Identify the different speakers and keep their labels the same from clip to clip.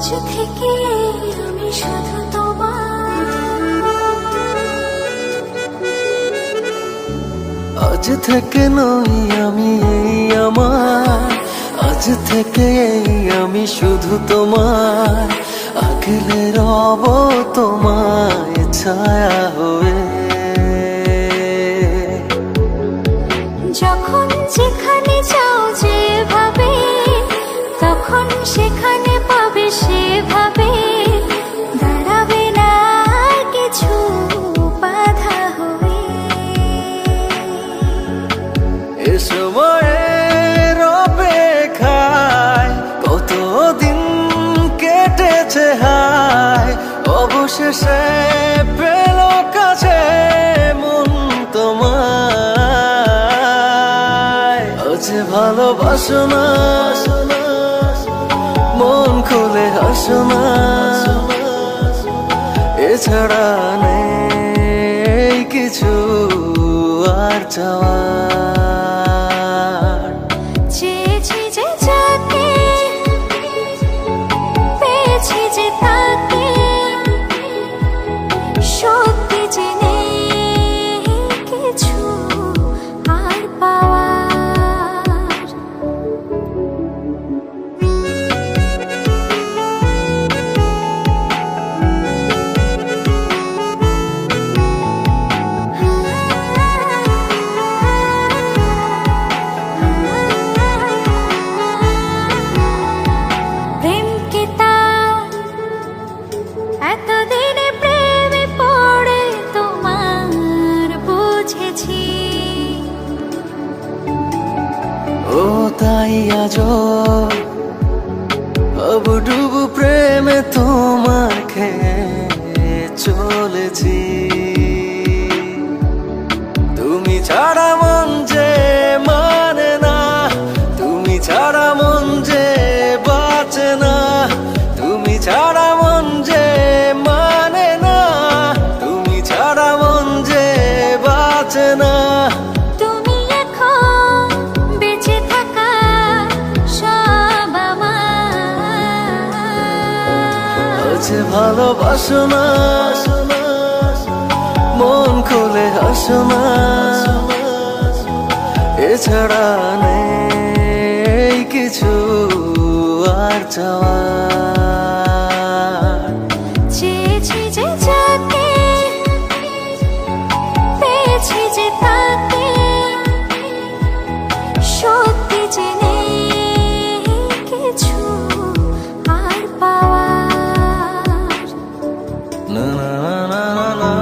Speaker 1: আজ থেকে আমি শুধু তোমার,
Speaker 2: আজ থেকে নই আমি এই আমার, আজ থেকে আমি শুধু তোমার, আগলে রব তোমায় ছায়া হয়ে।
Speaker 1: যখন যেখানে যাও যেভাবে, তখন সেখানে পাবে সেভাবে, দাঁড়াবে না কিছু বাধা হয়ে।
Speaker 2: এ সময়ের অপেক্ষায় কতদিন কেটেছে হায়, অবশেষে পেল কাছে মন তোমায়। আজ ভালোবাসো না, মন খুলে হাসো না, এছাড়া নেই কিছু আর চাওয়ার।
Speaker 1: চেয়েছি যে যাকে, পেয়েছি যে তাকে, সত্যি যে নেই কিছু আর পাওয়ার। প্রেমকে তার এতদিনে প্রেমে পড়ে তোমার বুঝেছি।
Speaker 2: ও তাই আজ ডুবু প্রেমে তোমার খেয়ে চলেছি। তুমি ছাড়া মন যে মানে না, তুমি ছাড়া মন যে বাঁচে না, তুমি ছাড়া মন যে মানে না, তুমি ছাড়া মন যে বাঁচে না।
Speaker 1: তুমি এখন বেঁচে থাকা সব আমার।
Speaker 2: আজ ভালোবাসো না, মন খুলে হাসো না, এছাড়া নেই কিছু আর চাওয়ার।
Speaker 1: চেয়েছি যে যাকে, পেয়েছি যে তাকে, সত্যি যে নেই কিছু আর পাওয়ার।
Speaker 2: না না না না না।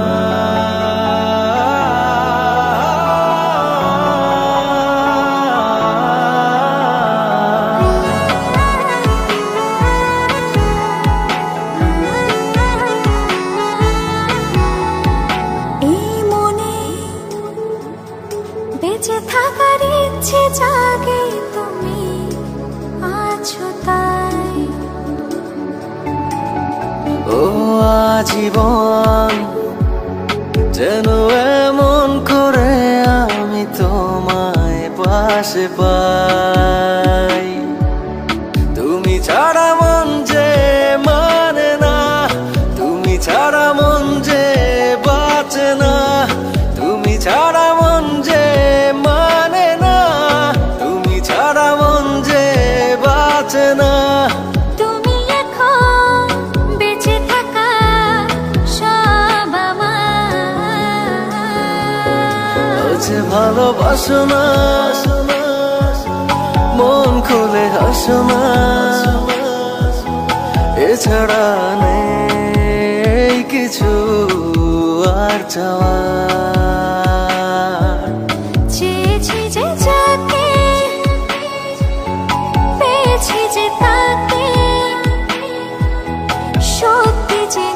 Speaker 1: এই মনে বেঁচে থাকার ইচ্ছে জাগে, তুমি আছো তাই।
Speaker 2: ও আজীবন যেন এমন করে আমি তোমায় পাশে পাই। তুমি ছাড়া মন যে মানে না, তুমি ছাড়া মন যে বাঁচে না, তুমি ছাড়া মন যে মানে না, তুমি ছাড়া মন যে বাঁচে না।
Speaker 1: তুমি এখন বেঁচে থাকা সব আমার।
Speaker 2: আজ ভালোবাসো না, মন খুলে হাসো না, এছাড়া নেই কিছু আর চাওয়ার।
Speaker 1: চেয়েছি যে যাকে, পেয়েছি যে তাকে, সত্যি যে